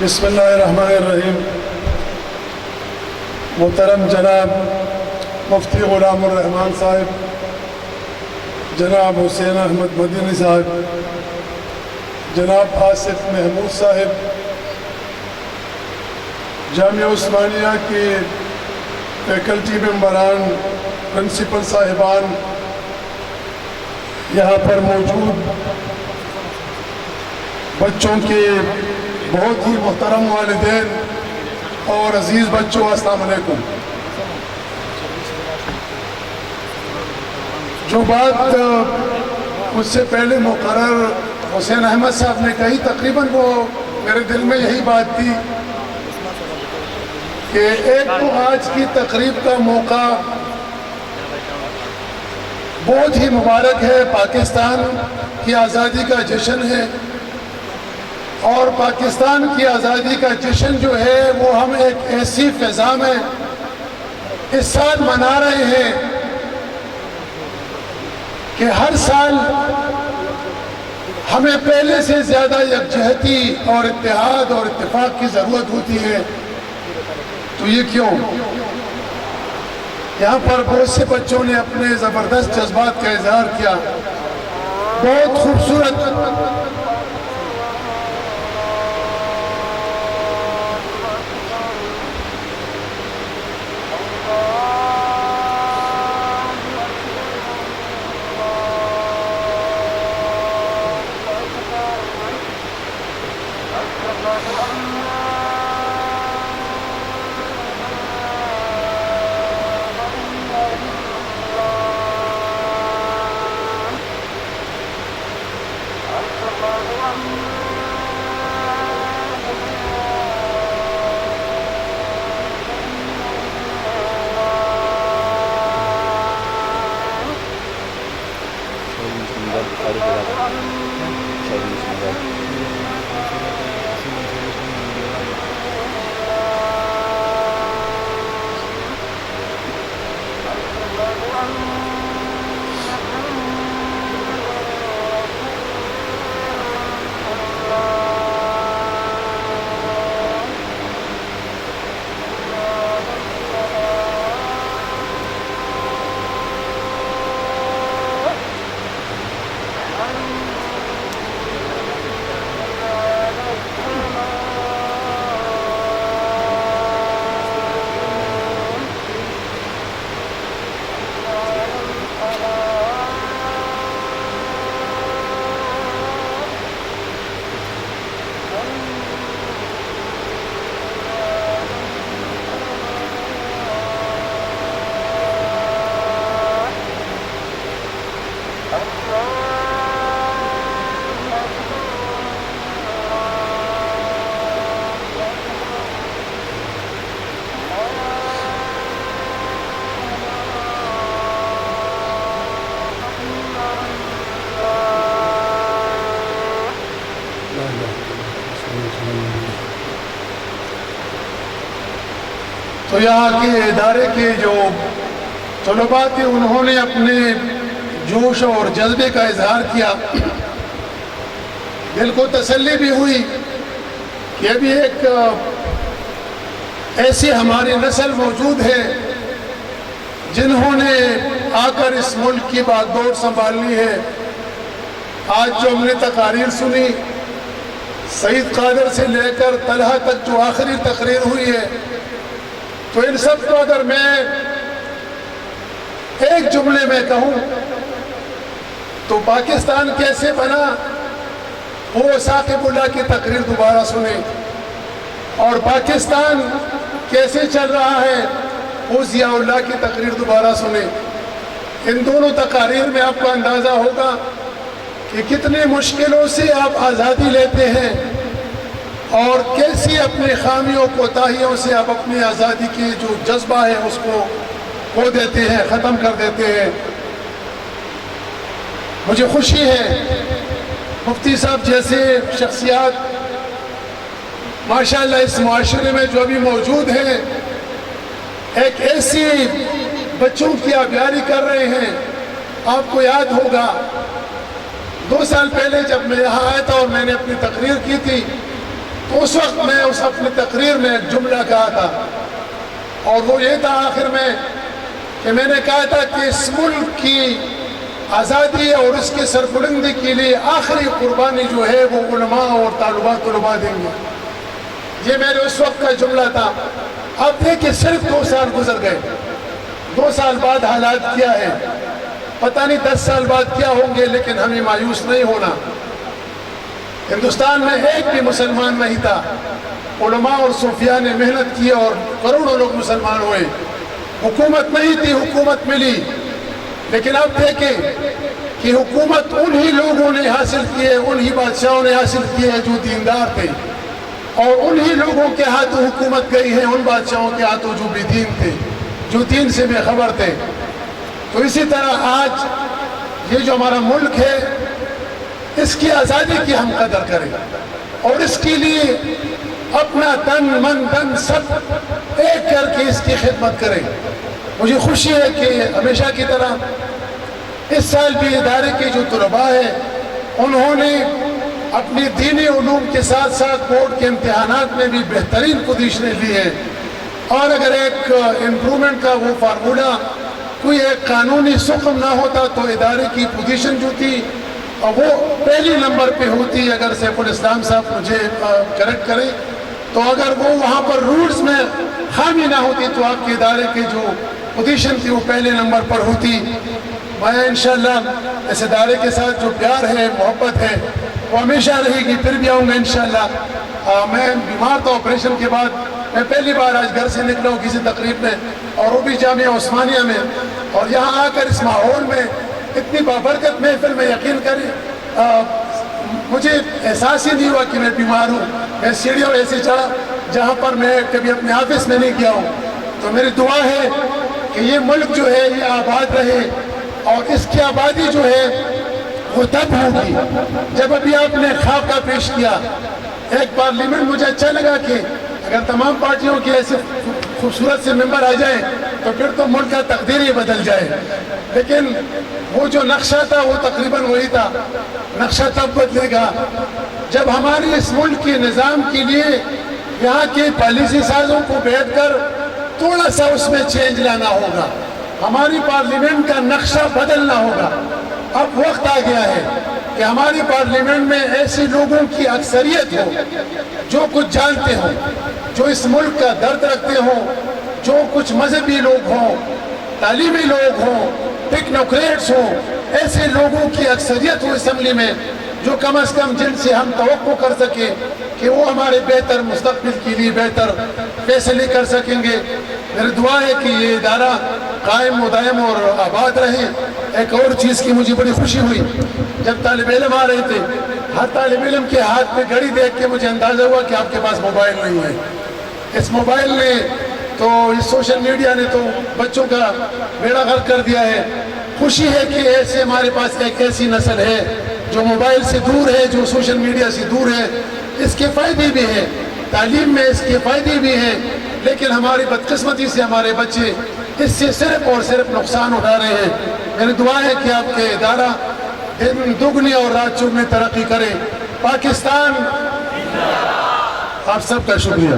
بسم اللہ الرحمن الرحیم۔ محترم جناب مفتی غلام الرحمان صاحب، جناب حسین احمد مدنی صاحب، جناب آصف محمود صاحب، جامعہ عثمانیہ کے فیکلٹی ممبران، پرنسپل صاحبان، یہاں پر موجود بچوں کے بہت ہی محترم والدین اور عزیز بچوں، السلام علیکم۔ جو بات مجھ سے پہلے مقرر حسین احمد صاحب نے کہی، تقریباً وہ میرے دل میں یہی بات تھی کہ ایک تو آج کی تقریب کا موقع بہت ہی مبارک ہے، پاکستان کی آزادی کا جشن ہے، اور پاکستان کی آزادی کا جشن جو ہے وہ ہم ایک ایسی فضا میں اس سال منا رہے ہیں کہ ہر سال ہمیں پہلے سے زیادہ یکجہتی اور اتحاد اور اتفاق کی ضرورت ہوتی ہے۔ تو یہ کیوں؟ یہاں پر بہت سے بچوں نے اپنے زبردست جذبات کا اظہار کیا، بہت خوبصورت تو یہاں کے ادارے کے جو طلباء تھے انہوں نے اپنے جوش اور جذبے کا اظہار کیا، دل کو تسلی بھی ہوئی کہ ابھی ایک ایسی ہماری نسل موجود ہے جنہوں نے آ کر اس ملک کی بات دور سنبھالنی ہے۔ آج جو ہم نے تقاریر سنی، سعید قادر سے لے کر طلحہ تک جو آخری تقریر ہوئی ہے، تو ان سب کو اگر میں ایک جملے میں کہوں تو پاکستان کیسے بنا، وہ ثاقب اللہ کی تقریر دوبارہ سنیں، اور پاکستان کیسے چل رہا ہے وہ ضیاء اللہ کی تقریر دوبارہ سنیں۔ ان دونوں تقاریر میں آپ کو اندازہ ہوگا کہ کتنی مشکلوں سے آپ آزادی لیتے ہیں اور کیسی اپنی خامیوں کوتاہیوں سے آپ اپنی آزادی کی جو جذبہ ہے اس کو کھو دیتے ہیں، ختم کر دیتے ہیں۔ مجھے خوشی ہے مفتی صاحب جیسے شخصیات ماشاءاللہ اس معاشرے میں جو ابھی موجود ہیں، ایک ایسی بچوں کی آبیاری کر رہے ہیں۔ آپ کو یاد ہوگا 2 سال پہلے جب میں یہاں آیا تھا اور میں نے اپنی تقریر کی تھی تو اس وقت میں اس اپنی تقریر میں ایک جملہ کہا تھا، اور وہ یہ تھا آخر میں کہ میں نے کہا تھا کہ اس ملک کی آزادی اور اس کی سربلندی کے لیے آخری قربانی جو ہے وہ علماء اور طلباء دیں گے۔ یہ میرے اس وقت کا جملہ تھا۔ اب دیکھیں صرف 2 سال گزر گئے، 2 سال بعد حالات کیا ہے، پتہ نہیں 10 سال بعد کیا ہوں گے، لیکن ہمیں مایوس نہیں ہونا۔ ہندوستان میں ایک بھی مسلمان نہیں تھا، علماء اور صوفیاء نے محنت کی اور کروڑوں لوگ مسلمان ہوئے۔ حکومت نہیں تھی، حکومت ملی، لیکن اب دیکھیں کہ حکومت انہی لوگوں نے حاصل کی ہے، انہی بادشاہوں نے حاصل کی ہے جو دیندار تھے، اور انہی لوگوں کے ہاتھوں حکومت گئی ہے، ان بادشاہوں کے ہاتھوں جو بے دین تھے، جو دین سے بے خبر تھے۔ تو اسی طرح آج یہ جو ہمارا ملک ہے، اس کی آزادی کی ہم قدر کریں، اور اس کے لیے اپنا تن من دھن سب ایک کر کے اس کی خدمت کریں۔ مجھے خوشی ہے کہ ہمیشہ کی طرح اس سال بھی ادارے کے جو طلباء ہیں انہوں نے اپنی دینی علوم کے ساتھ ساتھ بورڈ کے امتحانات میں بھی بہترین پوزیشنیں لی ہیں، اور اگر ایک امپرومنٹ کا وہ فارمولہ کوئی ایک قانونی سقم نہ ہوتا تو ادارے کی پوزیشن جو تھی وہ پہلی نمبر پہ ہوتی۔ اگر سیف الاسلام صاحب مجھے کریکٹ کریں تو اگر وہ وہاں پر رولز میں خامی نہ ہوتی تو آپ کے ادارے کے جو پوزیشن تھی وہ پہلے نمبر پر ہوتی۔ میں انشاءاللہ اس ادارے کے ساتھ جو پیار ہے، محبت ہے، وہ ہمیشہ رہے گی، پھر بھی آؤں گا انشاءاللہ۔ میں بیمار تھا آپریشن کے بعد، میں پہلی بار آج گھر سے نکلا ہوں کسی تقریب میں، اور وہ بھی جامعہ عثمانیہ میں، اور یہاں آ کر اس ماحول میں اتنی بابرکت محفل میں یقین کریں مجھے احساس ہی نہیں ہوا کہ میں بیمار ہوں۔ میں سیڑھیوں ایسے چڑھا جہاں پر میں کبھی اپنے آفس میں نہیں گیا ہوں۔ تو میری دعا ہے کہ یہ ملک جو ہے یہ آباد رہے، اور اس کی آبادی جو ہے وہ تب ہوگی جب ابھی آپ نے خاکہ پیش کیا۔ ایک پارلیمنٹ مجھے اچھا لگا کہ اگر تمام پارٹیوں کے ایسے خوبصورت سے ممبر آ جائیں تو پھر تو ملک کا تقدیر ہی بدل جائے، لیکن وہ جو نقشہ تھا وہ تقریباً وہی تھا۔ نقشہ تب بدلے گا جب ہماری اس ملک کے نظام کے لیے یہاں کے پالیسی سازوں کو بیٹھ کر تھوڑا سا اس میں چینج لانا ہوگا، ہماری پارلیمنٹ کا نقشہ بدلنا ہوگا۔ اب وقت آ گیا ہے کہ ہماری پارلیمنٹ میں ایسے لوگوں کی اکثریت ہو جو کچھ جانتے ہوں، جو اس ملک کا درد رکھتے ہوں، جو کچھ مذہبی لوگ ہوں، تعلیمی لوگ ہوں، ٹیکنوکریٹس ہوں، ایسے لوگوں کی اکثریت ہو اسمبلی میں جو کم از کم جن سے ہم توقع کر سکیں کہ وہ ہمارے بہتر مستقبل کے لیے بہتر فیصلے کر سکیں گے۔ میری دعا ہے کہ یہ ادارہ قائم و دائم اور آباد رہے۔ ایک اور چیز کی مجھے بڑی خوشی ہوئی، جب طالب علم آ رہے تھے، ہر طالب علم کے ہاتھ میں گھڑی دیکھ کے مجھے اندازہ ہوا کہ آپ کے پاس موبائل نہیں ہے۔ اس موبائل نے تو اس سوشل میڈیا نے تو بچوں کا بیڑا غرق کر دیا ہے۔ خوشی ہے کہ ایسے ہمارے پاس ایک ایسی نسل ہے جو موبائل سے دور ہے، جو سوشل میڈیا سے دور ہے۔ اس کے فائدے بھی ہیں، تعلیم میں اس کے فائدے بھی ہیں، لیکن ہماری بدقسمتی سے ہمارے بچے اس سے صرف اور صرف نقصان اٹھا رہے ہیں۔ میری دعا ہے کہ آپ کے ادارہ دن دگنی اور رات چگنی ترقی کرے۔ پاکستان، آپ سب کا شکریہ۔